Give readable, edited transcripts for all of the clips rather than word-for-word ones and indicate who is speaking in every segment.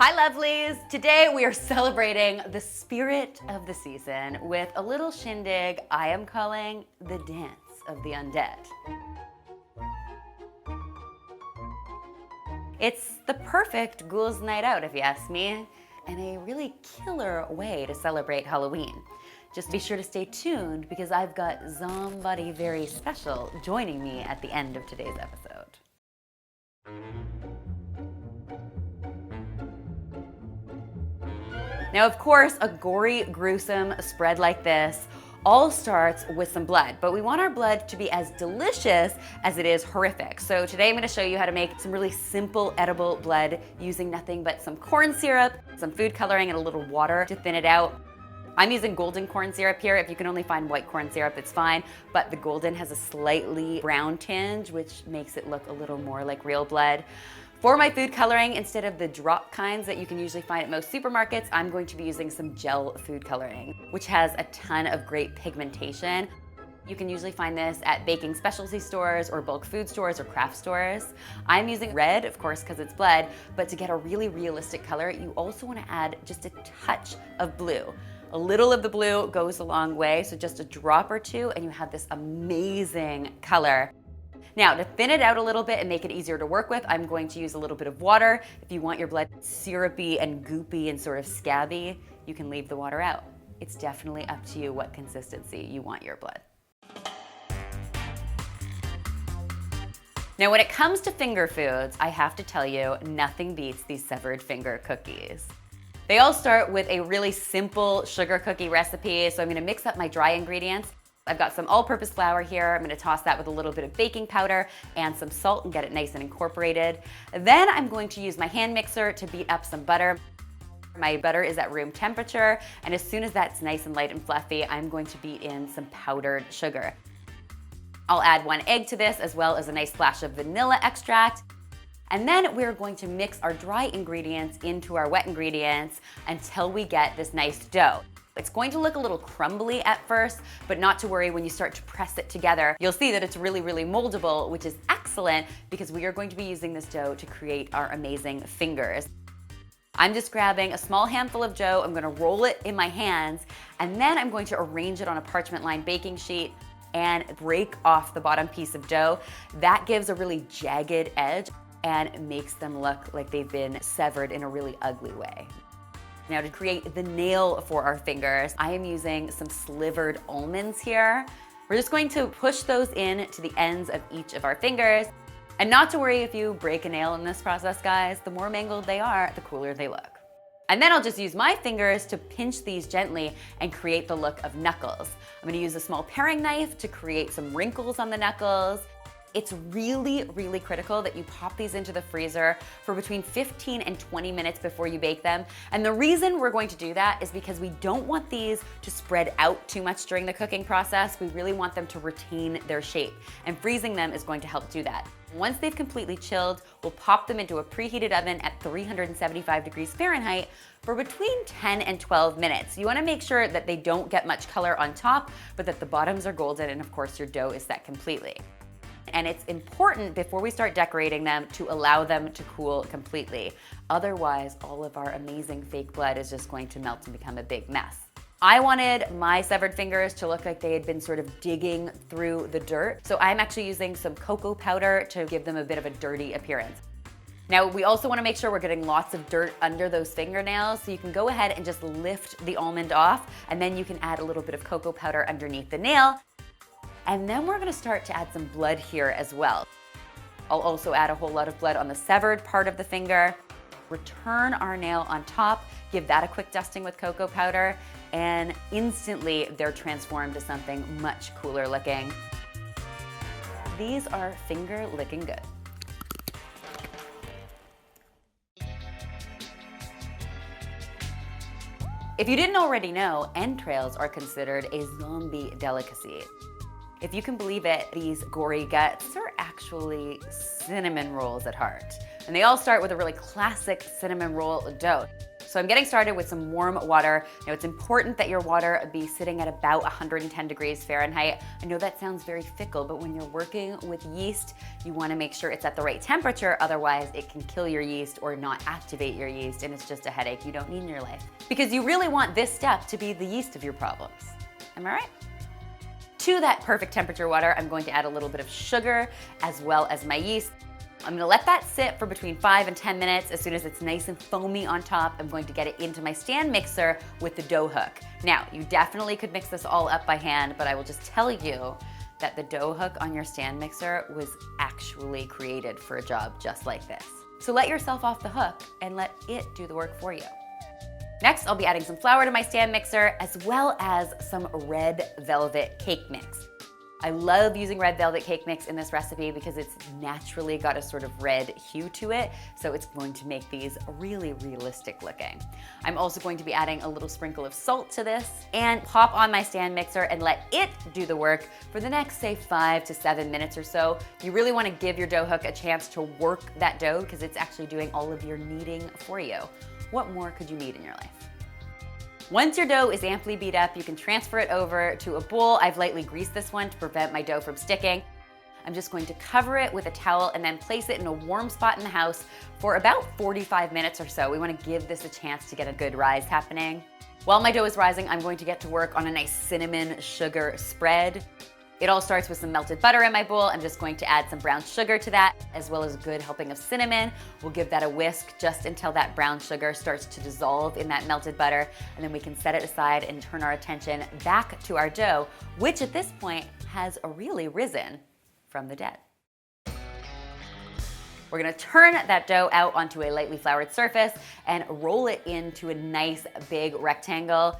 Speaker 1: Hi lovelies! Today we are celebrating the spirit of the season with a little shindig I am calling the dance of the undead. It's the perfect ghouls night out if you ask me, and a really killer way to celebrate Halloween. Just be sure to stay tuned because I've got somebody very special joining me at the end of today's episode. Now, of course, a gory, gruesome spread like this all starts with some blood, but we want our blood to be as delicious as it is horrific. So today I'm gonna show you how to make some really simple edible blood using nothing but some corn syrup, some food coloring, and a little water to thin it out. I'm using golden corn syrup here. If you can only find white corn syrup, it's fine, but the golden has a slightly brown tinge, which makes it look a little more like real blood. For my food coloring, instead of the drop kinds that you can usually find at most supermarkets, I'm going to be using some gel food coloring, which has a ton of great pigmentation. You can usually find this at baking specialty stores or bulk food stores or craft stores. I'm using red, of course, because it's blood, but to get a really realistic color, you also want to add just a touch of blue. A little of the blue goes a long way, so just a drop or two, and you have this amazing color. Now, to thin it out a little bit and make it easier to work with, I'm going to use a little bit of water. If you want your blood syrupy and goopy and sort of scabby, you can leave the water out. It's definitely up to you what consistency you want your blood. Now, when it comes to finger foods, I have to tell you, nothing beats these severed finger cookies. They all start with a really simple sugar cookie recipe, so I'm gonna mix up my dry ingredients. I've got some all-purpose flour here. I'm gonna toss that with a little bit of baking powder and some salt and get it nice and incorporated. Then I'm going to use my hand mixer to beat up some butter. My butter is at room temperature, and as soon as that's nice and light and fluffy, I'm going to beat in some powdered sugar. I'll add 1 egg to this, as well as a nice splash of vanilla extract. And then we're going to mix our dry ingredients into our wet ingredients until we get this nice dough. It's going to look a little crumbly at first, but not to worry. When you start to press it together, you'll see that it's really, really moldable, which is excellent because we are going to be using this dough to create our amazing fingers. I'm just grabbing a small handful of dough, I'm gonna roll it in my hands, and then I'm going to arrange it on a parchment-lined baking sheet and break off the bottom piece of dough. That gives a really jagged edge and makes them look like they've been severed in a really ugly way. Now, to create the nail for our fingers, I am using some slivered almonds here. We're just going to push those in to the ends of each of our fingers. And not to worry if you break a nail in this process, guys. The more mangled they are, the cooler they look. And then I'll just use my fingers to pinch these gently and create the look of knuckles. I'm gonna use a small paring knife to create some wrinkles on the knuckles. It's really, really critical that you pop these into the freezer for between 15 and 20 minutes before you bake them. And the reason we're going to do that is because we don't want these to spread out too much during the cooking process. We really want them to retain their shape, and freezing them is going to help do that. Once they've completely chilled, we'll pop them into a preheated oven at 375 degrees Fahrenheit for between 10 and 12 minutes. You wanna make sure that they don't get much color on top, but that the bottoms are golden, and of course your dough is set completely. And it's important before we start decorating them to allow them to cool completely. Otherwise, all of our amazing fake blood is just going to melt and become a big mess. I wanted my severed fingers to look like they had been sort of digging through the dirt. So I'm actually using some cocoa powder to give them a bit of a dirty appearance. Now, we also want to make sure we're getting lots of dirt under those fingernails, so you can go ahead and just lift the almond off, and then you can add a little bit of cocoa powder underneath the nail. And then we're gonna start to add some blood here as well. I'll also add a whole lot of blood on the severed part of the finger. Return our nail on top, give that a quick dusting with cocoa powder, and instantly they're transformed to something much cooler looking. These are finger-lickin-good. If you didn't already know, entrails are considered a zombie delicacy. If you can believe it, these gory guts are actually cinnamon rolls at heart. And they all start with a really classic cinnamon roll dough. So I'm getting started with some warm water. Now it's important that your water be sitting at about 110 degrees Fahrenheit. I know that sounds very fickle, but when you're working with yeast, you wanna make sure it's at the right temperature, otherwise it can kill your yeast or not activate your yeast, and it's just a headache you don't need in your life. Because you really want this step to be the yeast of your problems. Am I right? To that perfect temperature water, I'm going to add a little bit of sugar as well as my yeast. I'm gonna let that sit for between 5 and 10 minutes. As soon as it's nice and foamy on top, I'm going to get it into my stand mixer with the dough hook. Now, you definitely could mix this all up by hand, but I will just tell you that the dough hook on your stand mixer was actually created for a job just like this. So let yourself off the hook and let it do the work for you. Next, I'll be adding some flour to my stand mixer as well as some red velvet cake mix. I love using red velvet cake mix in this recipe because it's naturally got a sort of red hue to it, so it's going to make these really realistic looking. I'm also going to be adding a little sprinkle of salt to this and pop on my stand mixer and let it do the work for the next, say, 5 to 7 minutes or so. You really want to give your dough hook a chance to work that dough because it's actually doing all of your kneading for you. What more could you need in your life? Once your dough is amply beat up, you can transfer it over to a bowl. I've lightly greased this one to prevent my dough from sticking. I'm just going to cover it with a towel and then place it in a warm spot in the house for about 45 minutes or so. We want to give this a chance to get a good rise happening. While my dough is rising, I'm going to get to work on a nice cinnamon sugar spread. It all starts with some melted butter in my bowl. I'm just going to add some brown sugar to that, as well as a good helping of cinnamon. We'll give that a whisk just until that brown sugar starts to dissolve in that melted butter, and then we can set it aside and turn our attention back to our dough, which at this point has really risen from the dead. We're gonna turn that dough out onto a lightly floured surface and roll it into a nice big rectangle.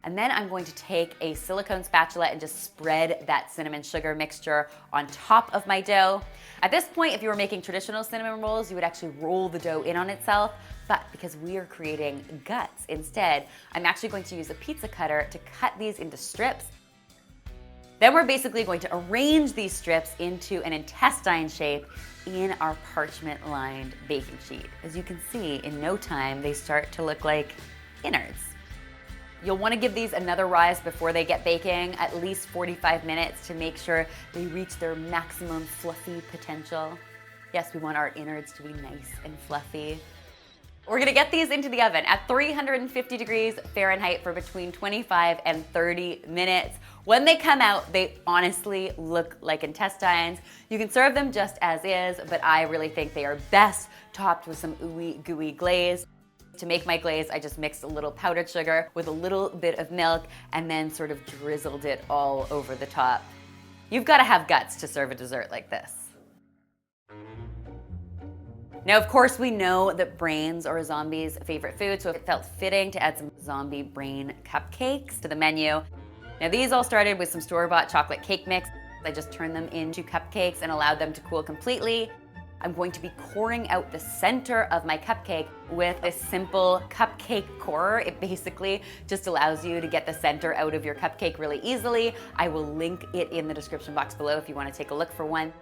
Speaker 1: And then I'm going to take a silicone spatula and just spread that cinnamon sugar mixture on top of my dough. At this point, if you were making traditional cinnamon rolls, you would actually roll the dough in on itself. But because we are creating guts instead, I'm actually going to use a pizza cutter to cut these into strips. Then we're basically going to arrange these strips into an intestine shape in our parchment-lined baking sheet. As you can see, in no time, they start to look like innards. You'll want to give these another rise before they get baking, at least 45 minutes to make sure they reach their maximum fluffy potential. Yes, we want our innards to be nice and fluffy. We're gonna get these into the oven at 350 degrees Fahrenheit for between 25 and 30 minutes. When they come out, they honestly look like intestines. You can serve them just as is, but I really think they are best topped with some ooey gooey glaze. To make my glaze, I just mixed a little powdered sugar with a little bit of milk and then sort of drizzled it all over the top. You've got to have guts to serve a dessert like this. Now, of course, we know that brains are a zombie's favorite food, so it felt fitting to add some zombie brain cupcakes to the menu. Now, these all started with some store-bought chocolate cake mix. I just turned them into cupcakes and allowed them to cool completely. I'm going to be coring out the center of my cupcake with this simple cupcake corer. It basically just allows you to get the center out of your cupcake really easily. I will link it in the description box below if you want to take a look for one.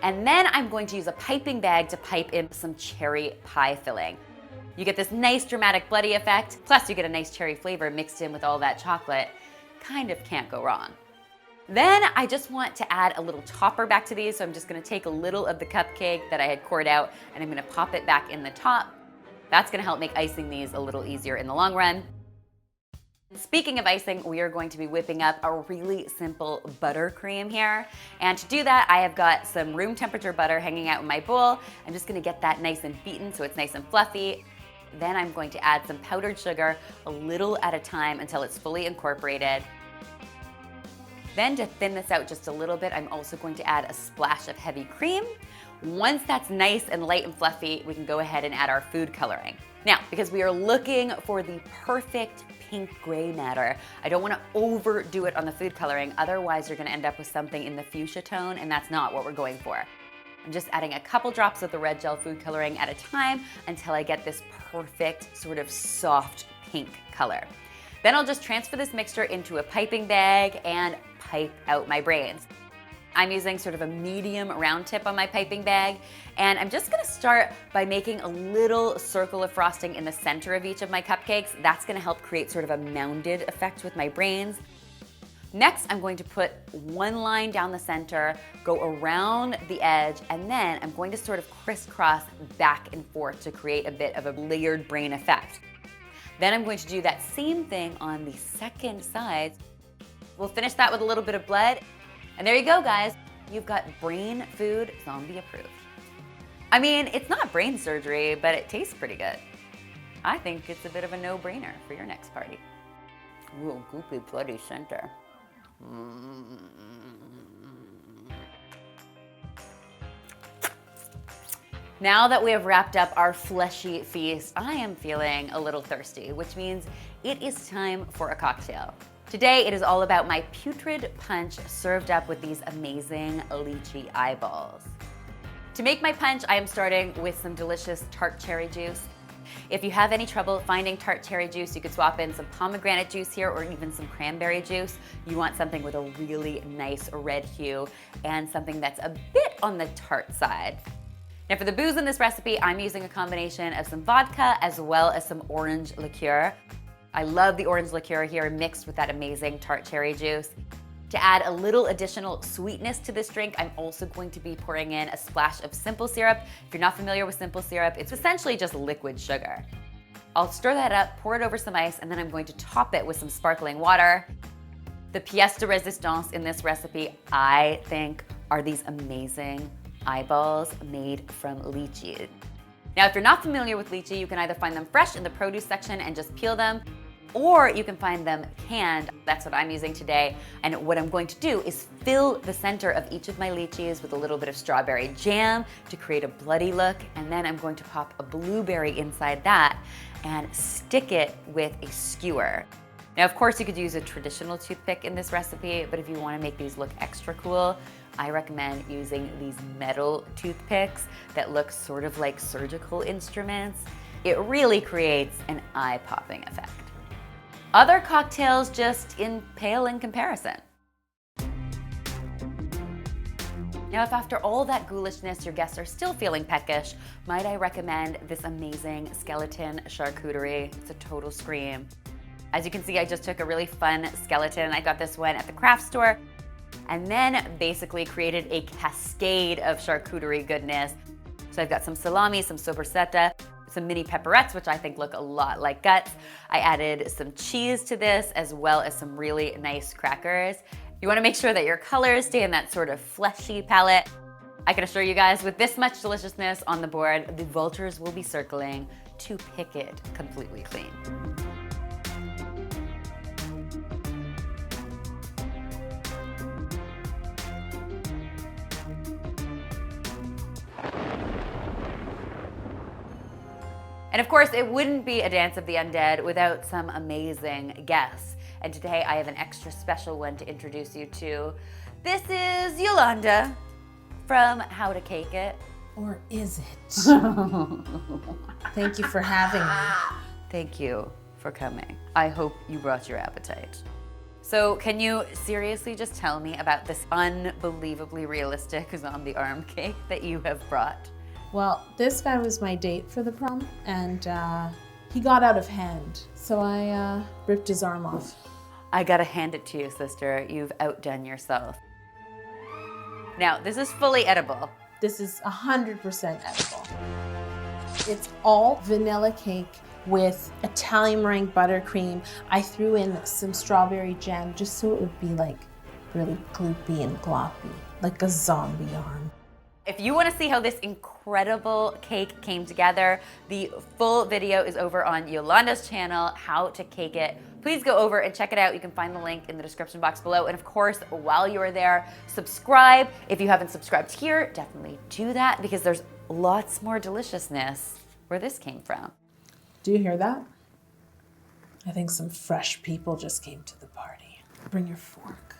Speaker 1: And then I'm going to use a piping bag to pipe in some cherry pie filling. You get this nice dramatic bloody effect, plus you get a nice cherry flavor mixed in with all that chocolate. Kind of can't go wrong. Then I just want to add a little topper back to these, so I'm just gonna take a little of the cupcake that I had cored out and I'm gonna pop it back in the top. That's gonna help make icing these a little easier in the long run. Speaking of icing, we are going to be whipping up a really simple buttercream here. And to do that, I have got some room temperature butter hanging out in my bowl. I'm just gonna get that nice and beaten so it's nice and fluffy. Then I'm going to add some powdered sugar, a little at a time until it's fully incorporated. Then to thin this out just a little bit, I'm also going to add a splash of heavy cream. Once that's nice and light and fluffy, we can go ahead and add our food coloring. Now, because we are looking for the perfect pink gray matter, I don't want to overdo it on the food coloring, otherwise you're going to end up with something in the fuchsia tone, and that's not what we're going for. I'm just adding a couple drops of the red gel food coloring at a time until I get this perfect sort of soft pink color. Then I'll just transfer this mixture into a piping bag and pipe out my brains. I'm using sort of a medium round tip on my piping bag, and I'm just gonna start by making a little circle of frosting in the center of each of my cupcakes. That's gonna help create sort of a mounded effect with my brains. Next, I'm going to put one line down the center, go around the edge, and then I'm going to sort of crisscross back and forth to create a bit of a layered brain effect. Then I'm going to do that same thing on the second side. We'll finish that with a little bit of blood. And there you go, guys. You've got brain food zombie approved. I mean, it's not brain surgery, but it tastes pretty good. I think it's a bit of a no-brainer for your next party. Ooh, goopy, bloody center. Now that we have wrapped up our fleshy feast, I am feeling a little thirsty, which means it is time for a cocktail. Today, it is all about my putrid punch served up with these amazing lychee eyeballs. To make my punch, I am starting with some delicious tart cherry juice. If you have any trouble finding tart cherry juice, you could swap in some pomegranate juice here or even some cranberry juice. You want something with a really nice red hue and something that's a bit on the tart side. Now for the booze in this recipe, I'm using a combination of some vodka as well as some orange liqueur. I love the orange liqueur here mixed with that amazing tart cherry juice. To add a little additional sweetness to this drink, I'm also going to be pouring in a splash of simple syrup. If you're not familiar with simple syrup, it's essentially just liquid sugar. I'll stir that up, pour it over some ice, and then I'm going to top it with some sparkling water. The pièce de résistance in this recipe, I think, are these amazing eyeballs made from lychee. Now, if you're not familiar with lychee, you can either find them fresh in the produce section and just peel them, or you can find them canned. That's what I'm using today. And what I'm going to do is fill the center of each of my lychees with a little bit of strawberry jam to create a bloody look. And then I'm going to pop a blueberry inside that and stick it with a skewer. Now, of course, you could use a traditional toothpick in this recipe, but if you want to make these look extra cool, I recommend using these metal toothpicks that look sort of like surgical instruments. It really creates an eye-popping effect. Other cocktails just pale in comparison. Now, if after all that ghoulishness your guests are still feeling peckish, might I recommend this amazing skeleton charcuterie. It's a total scream. As you can see, I just took a really fun skeleton. I got this one at the craft store, and then basically created a cascade of charcuterie goodness. So I've got some salami, some sopressata, some mini pepperettes, which I think look a lot like guts. I added some cheese to this, as well as some really nice crackers. You wanna make sure that your colors stay in that sort of fleshy palette. I can assure you guys, with this much deliciousness on the board, the vultures will be circling to pick it completely clean. And of course, it wouldn't be a Dance of the Undead without some amazing guests. And today I have an extra special one to introduce you to. This is Yolanda from How to Cake It.
Speaker 2: Or is it? Thank you for having me.
Speaker 1: Thank you for coming. I hope you brought your appetite. So can you seriously just tell me about this unbelievably realistic zombie arm cake that you have brought?
Speaker 2: Well, this guy was my date for the prom, and he got out of hand, so I ripped his arm off.
Speaker 1: I gotta hand it to you, sister. You've outdone yourself. Now, this is fully edible.
Speaker 2: This is 100% edible. It's all vanilla cake with Italian meringue buttercream. I threw in some strawberry jam just so it would be like really gloopy and gloppy, like a zombie arm.
Speaker 1: If you want to see how this incredible cake came together, the full video is over on Yolanda's channel, How to Cake It. Please go over and check it out. You can find the link in the description box below. And of course, while you are there, subscribe. If you haven't subscribed here, definitely do that because there's lots more deliciousness where this came from.
Speaker 2: Do you hear that? I think some fresh people just came to the party. Bring your fork.